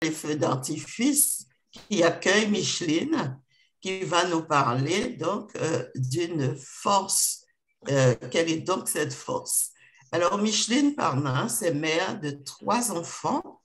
les feux d'artifice qui accueille Micheline, qui va nous parler donc d'une force. Quelle est donc cette force? Alors, Micheline Parnas est mère de 3 enfants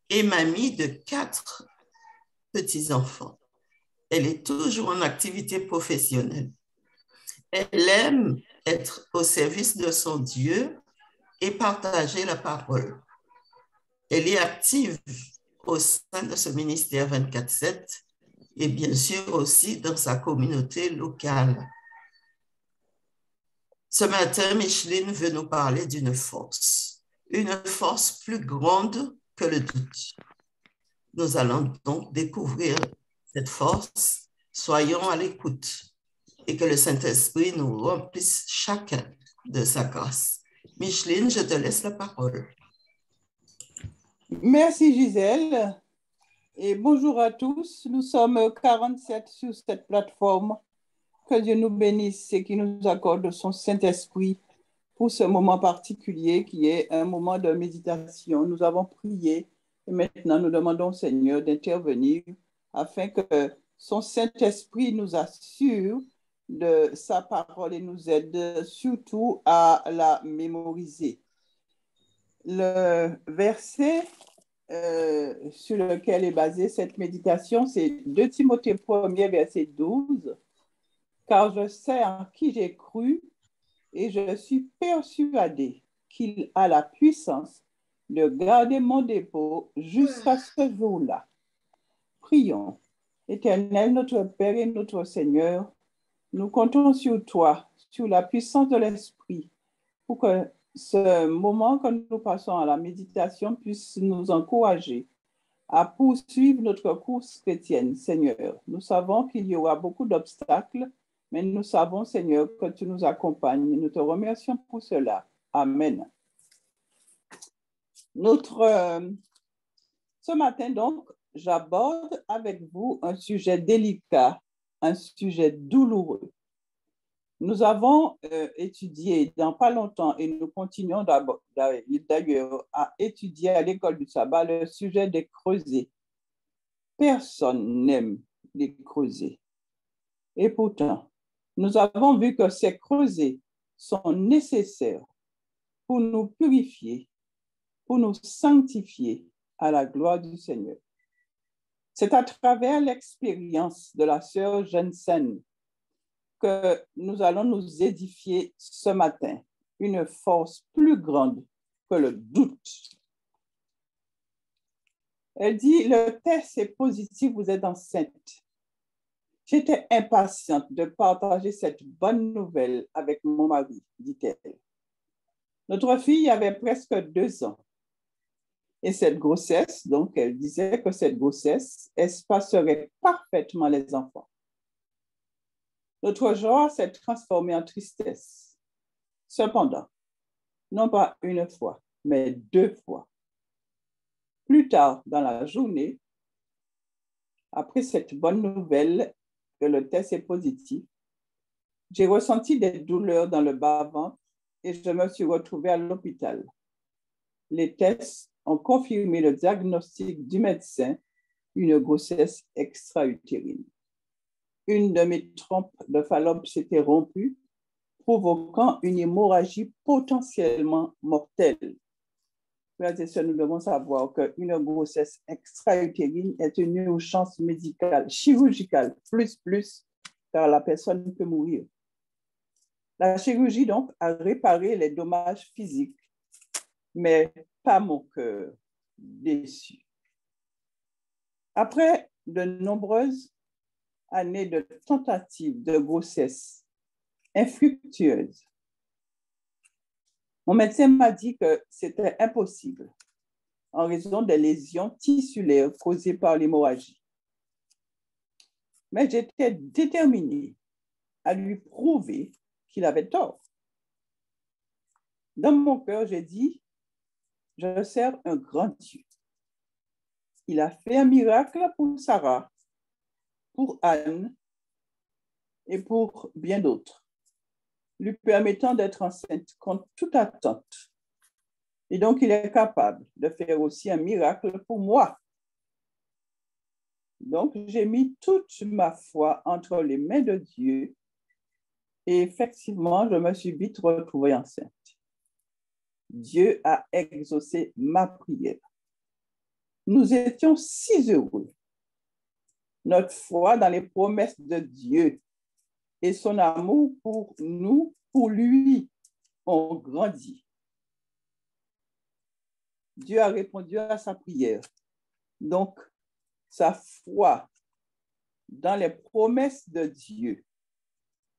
et mamie de 4 petits-enfants. Elle est toujours en activité professionnelle. Elle aime être au service de son Dieu et partager la parole. Elle est active au sein de ce ministère 24/7 et bien sûr aussi dans sa communauté locale. Ce matin, Micheline veut nous parler d'une force plus grande que le doute. Nous allons donc découvrir cette force. Soyons à l'écoute et que le Saint-Esprit nous remplisse chacun de sa grâce. Micheline, je te laisse la parole. Merci Gisèle et bonjour à tous. Nous sommes 47 sur cette plateforme. Que Dieu nous bénisse et qu'il nous accorde son Saint-Esprit pour ce moment particulier qui est un moment de méditation. Nous avons prié et maintenant nous demandons au Seigneur d'intervenir afin que son Saint-Esprit nous assure de sa parole et nous aide surtout à la mémoriser. Le verset sur lequel est basée cette méditation, c'est 2 Timothée 1er, verset 12. Car je sais en qui j'ai cru et je suis persuadé qu'il a la puissance de garder mon dépôt jusqu'à ce jour-là. Prions. Éternel, notre Père et notre Seigneur, nous comptons sur toi, sur la puissance de l'Esprit, pour que ce moment que nous passons à la méditation puisse nous encourager à poursuivre notre course chrétienne, Seigneur. Nous savons qu'il y aura beaucoup d'obstacles, mais nous savons, Seigneur, que tu nous accompagnes. Nous te remercions pour cela. Amen. Ce matin, donc, j'aborde avec vous un sujet délicat, un sujet douloureux. Nous avons étudié dans pas longtemps et nous continuons d'ailleurs à étudier à l'école du sabbat le sujet des creusets. Personne n'aime les creusets. Et pourtant, nous avons vu que ces creusets sont nécessaires pour nous purifier, pour nous sanctifier à la gloire du Seigneur. C'est à travers l'expérience de la sœur Jensen que nous allons nous édifier ce matin une force plus grande que le doute. Elle dit, le test est positif, vous êtes enceinte. J'étais impatiente de partager cette bonne nouvelle avec mon mari, dit-elle. Notre fille avait presque 2 ans. Et cette grossesse, donc elle disait que cette grossesse espacerait parfaitement les enfants. Notre joie s'est transformée en tristesse. Cependant, non pas une fois, mais 2 fois. Plus tard dans la journée, après cette bonne nouvelle que le test est positif, j'ai ressenti des douleurs dans le bas-ventre et je me suis retrouvée à l'hôpital. Les tests ont confirmé le diagnostic du médecin, une grossesse extra-utérine. Une de mes trompes de Fallope s'était rompue, provoquant une hémorragie potentiellement mortelle. Frères et sœurs, nous devons savoir qu'une grossesse extra-utérine est une urgence médicale, chirurgicale, plus, car la personne peut mourir. La chirurgie, donc, a réparé les dommages physiques, mais pas mon cœur déçu. Après de nombreuses années de tentatives de grossesse infructueuses, mon médecin m'a dit que c'était impossible en raison des lésions tissulaires causées par l'hémorragie. Mais j'étais déterminée à lui prouver qu'il avait tort. Dans mon cœur, j'ai dit, je sers un grand Dieu. Il a fait un miracle pour Sarah, pour Anne et pour bien d'autres, lui permettant d'être enceinte contre toute attente. Et donc, il est capable de faire aussi un miracle pour moi. Donc, j'ai mis toute ma foi entre les mains de Dieu et effectivement, je me suis vite retrouvée enceinte. Dieu a exaucé ma prière. Nous étions si heureux. Notre foi dans les promesses de Dieu et son amour pour nous, pour lui, ont grandi. Dieu a répondu à sa prière. Donc, sa foi dans les promesses de Dieu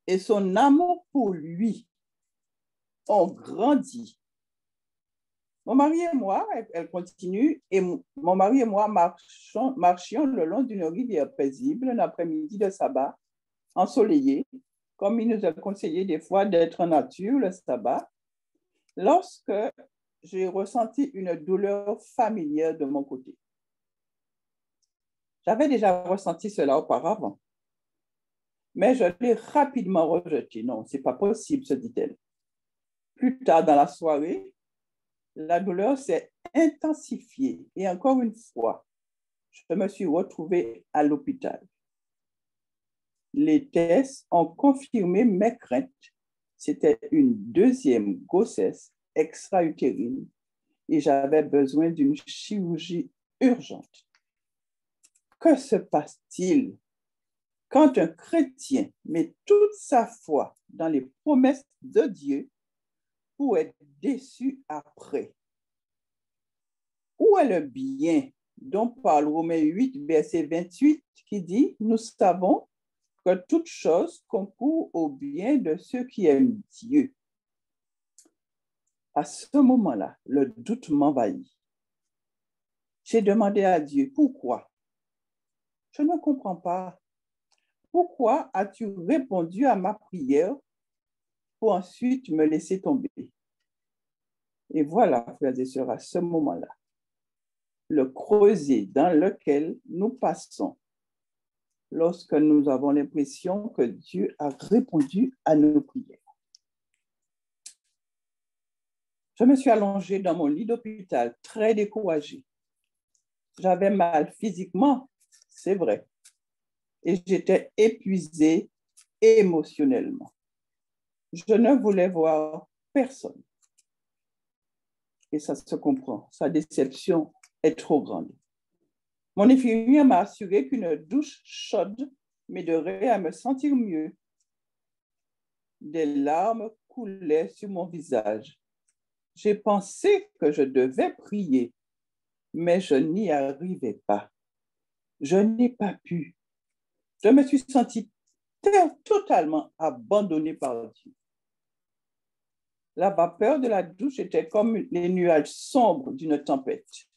et son amour pour lui ont grandi. Mon mari et moi, elle continue, et mon mari et moi marchions le long d'une rivière paisible un après-midi de sabbat, ensoleillé, comme il nous a conseillé des fois d'être en nature le sabbat, lorsque j'ai ressenti une douleur familière de mon côté. J'avais déjà ressenti cela auparavant, mais je l'ai rapidement rejeté. Non, ce n'est pas possible, se dit-elle. Plus tard dans la soirée, la douleur s'est intensifiée et encore une fois, je me suis retrouvée à l'hôpital. Les tests ont confirmé mes craintes. C'était une deuxième grossesse extra-utérine et j'avais besoin d'une chirurgie urgente. Que se passe-t-il quand un chrétien met toute sa foi dans les promesses de Dieu pour être déçu après? Où est le bien dont parle Romains 8, verset 28, qui dit « Nous savons que toute chose concourt au bien de ceux qui aiment Dieu. » À ce moment-là, le doute m'envahit. J'ai demandé à Dieu, pourquoi? Je ne comprends pas. Pourquoi as-tu répondu à ma prière pour ensuite me laisser tomber? Et voilà, frères et sœurs, à ce moment-là, le creuset dans lequel nous passons lorsque nous avons l'impression que Dieu a répondu à nos prières. Je me suis allongée dans mon lit d'hôpital, très découragée. J'avais mal physiquement, c'est vrai, et j'étais épuisée émotionnellement. Je ne voulais voir personne. Et ça se comprend, sa déception est trop grande. Mon infirmière m'a assuré qu'une douche chaude m'aiderait à me sentir mieux. Des larmes coulaient sur mon visage. J'ai pensé que je devais prier, mais je n'y arrivais pas. Je n'ai pas pu. Je me suis sentie totalement abandonnée par Dieu. La vapeur de la douche était comme les nuages sombres d'une tempête.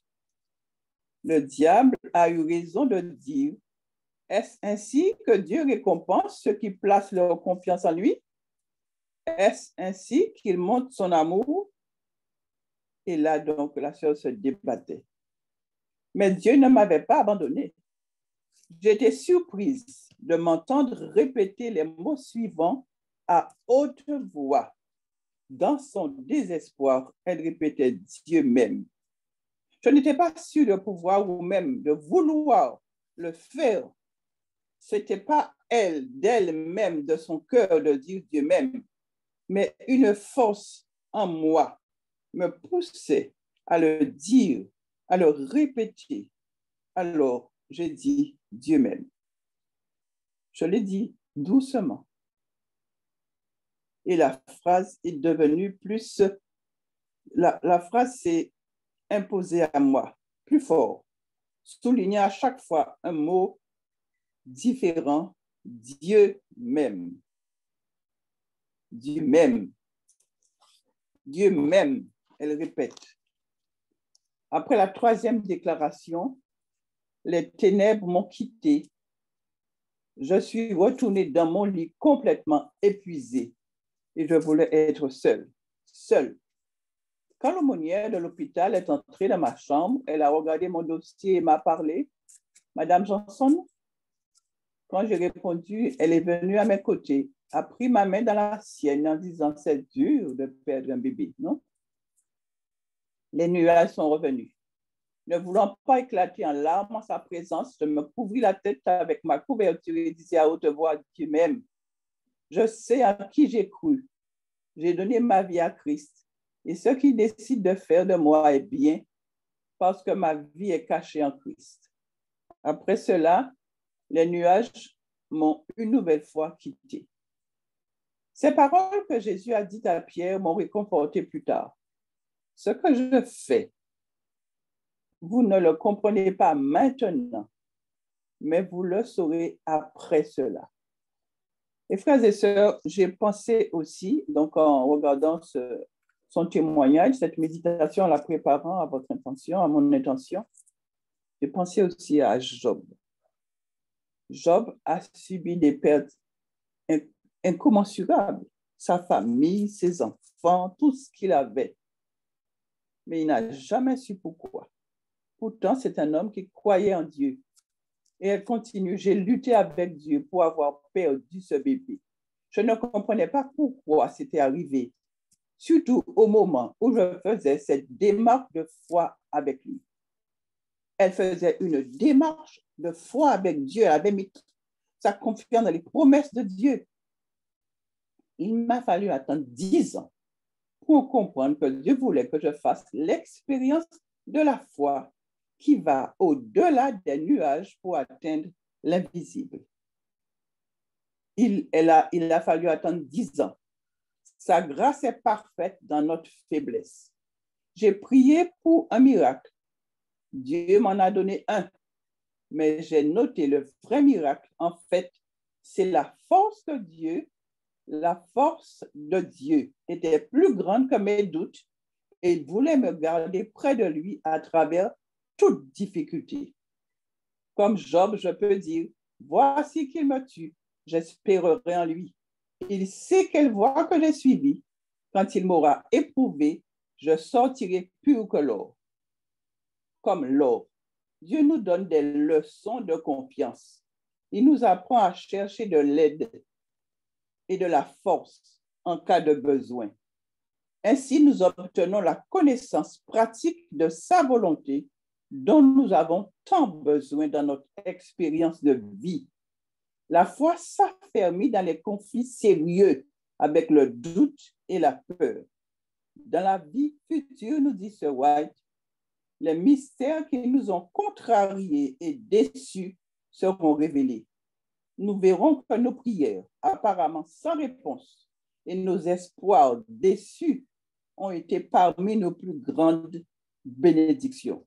Le diable a eu raison de dire, est-ce ainsi que Dieu récompense ceux qui placent leur confiance en lui? Est-ce ainsi qu'il montre son amour? Et là, donc, la sœur se débattait. Mais Dieu ne m'avait pas abandonnée. J'étais surprise de m'entendre répéter les mots suivants à haute voix. Dans son désespoir, elle répétait Dieu même. Je n'étais pas sûre de pouvoir ou même de vouloir le faire. Ce n'était pas elle, d'elle-même, de son cœur, de dire Dieu même, mais une force en moi me poussait à le dire, à le répéter. Alors, j'ai dit Dieu même. Je l'ai dit doucement. Et la phrase est devenue plus... La phrase s'est imposée à moi, plus fort, soulignant à chaque fois un mot différent, Dieu même. Dieu même. Dieu même, elle répète. Après la troisième déclaration, les ténèbres m'ont quitté. Je suis retournée dans mon lit complètement épuisée et je voulais être seule. Quand l'aumônière de l'hôpital est entrée dans ma chambre, elle a regardé mon dossier et m'a parlé. Madame Johnson, quand j'ai répondu, elle est venue à mes côtés, a pris ma main dans la sienne en disant « C'est dur de perdre un bébé, non ?» Les nuages sont revenus. Ne voulant pas éclater en larmes en sa présence, je me couvris la tête avec ma couverture et disais à haute voix, Dieu m'aime. Je sais en qui j'ai cru. J'ai donné ma vie à Christ. Et ce qu'il décide de faire de moi est bien, parce que ma vie est cachée en Christ. Après cela, les nuages m'ont une nouvelle fois quitté. Ces paroles que Jésus a dites à Pierre m'ont réconforté plus tard. Ce que je fais, vous ne le comprenez pas maintenant, mais vous le saurez après cela. Et frères et sœurs, j'ai pensé aussi, donc en regardant son témoignage, cette méditation, en la préparant à votre intention, à mon intention, j'ai pensé aussi à Job. Job a subi des pertes incommensurables, sa famille, ses enfants, tout ce qu'il avait. Mais il n'a jamais su pourquoi. Pourtant, c'est un homme qui croyait en Dieu. Et elle continue, j'ai lutté avec Dieu pour avoir perdu ce bébé. Je ne comprenais pas pourquoi c'était arrivé, surtout au moment où je faisais cette démarche de foi avec lui. Elle faisait une démarche de foi avec Dieu. Elle avait mis sa confiance dans les promesses de Dieu. Il m'a fallu attendre 10 ans pour comprendre que Dieu voulait que je fasse l'expérience de la foi qui va au-delà des nuages pour atteindre l'invisible. Il a fallu attendre 10 ans. Sa grâce est parfaite dans notre faiblesse. J'ai prié pour un miracle. Dieu m'en a donné un, mais j'ai noté le vrai miracle. En fait, c'est la force de Dieu. La force de Dieu était plus grande que mes doutes et il voulait me garder près de lui à travers toute difficulté. Comme Job, je peux dire, voici qu'il me tue, j'espérerai en lui. Il sait quelle voie que j'ai suivie. Quand il m'aura éprouvé, je sortirai pur que l'or. Comme l'or, Dieu nous donne des leçons de confiance. Il nous apprend à chercher de l'aide et de la force en cas de besoin. Ainsi, nous obtenons la connaissance pratique de sa volonté dont nous avons tant besoin dans notre expérience de vie. La foi s'affermit dans les conflits sérieux avec le doute et la peur. Dans la vie future, nous dit Sir White, les mystères qui nous ont contrariés et déçus seront révélés. Nous verrons que nos prières, apparemment sans réponse, et nos espoirs déçus ont été parmi nos plus grandes bénédictions.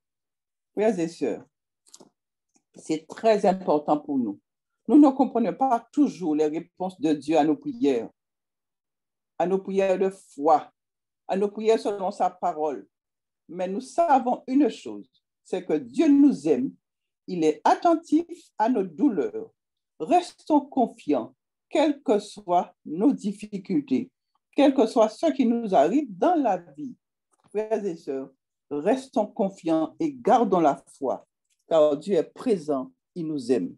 Frères et sœurs, c'est très important pour nous. Nous ne comprenons pas toujours les réponses de Dieu à nos prières de foi, à nos prières selon sa parole. Mais nous savons une chose, c'est que Dieu nous aime, il est attentif à nos douleurs. Restons confiants, quelles que soient nos difficultés, quel que soit ce qui nous arrive dans la vie. Frères et sœurs, restons confiants et gardons la foi, car Dieu est présent, il nous aime.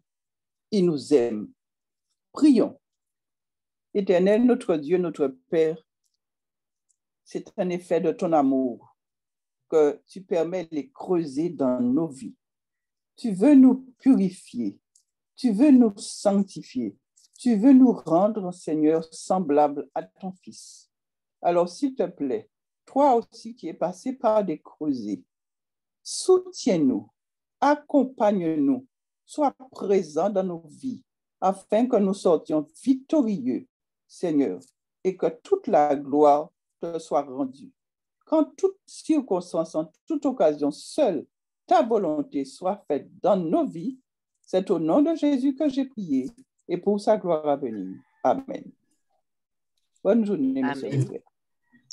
Il nous aime. Prions. Éternel, notre Dieu, notre Père, c'est un effet de ton amour que tu permets de les creuser dans nos vies. Tu veux nous purifier. Tu veux nous sanctifier. Tu veux nous rendre, Seigneur, semblables à ton Fils. Alors, s'il te plaît, toi aussi qui es passé par des creusets, soutiens-nous, accompagne-nous, sois présent dans nos vies, afin que nous sortions victorieux, Seigneur, et que toute la gloire te soit rendue. Qu'en toute circonstance, en toute occasion, seule ta volonté soit faite dans nos vies. C'est au nom de Jésus que j'ai prié et pour sa gloire à venir. Amen. Bonne journée, monsieur le Père.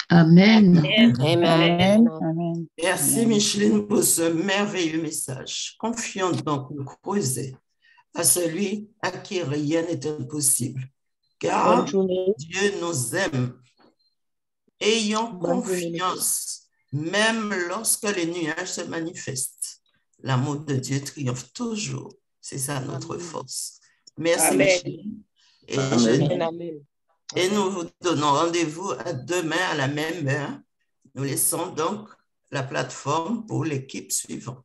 Amen. Amen. Amen. Merci Micheline pour ce merveilleux message. Confions donc nos creuset à celui à qui rien n'est impossible, car Dieu nous aime. Ayons confiance, même lorsque les nuages se manifestent. L'amour de Dieu triomphe toujours. C'est ça notre force. Merci Micheline. Et nous vous donnons rendez-vous à demain à la même heure. Nous laissons donc la plateforme pour l'équipe suivante.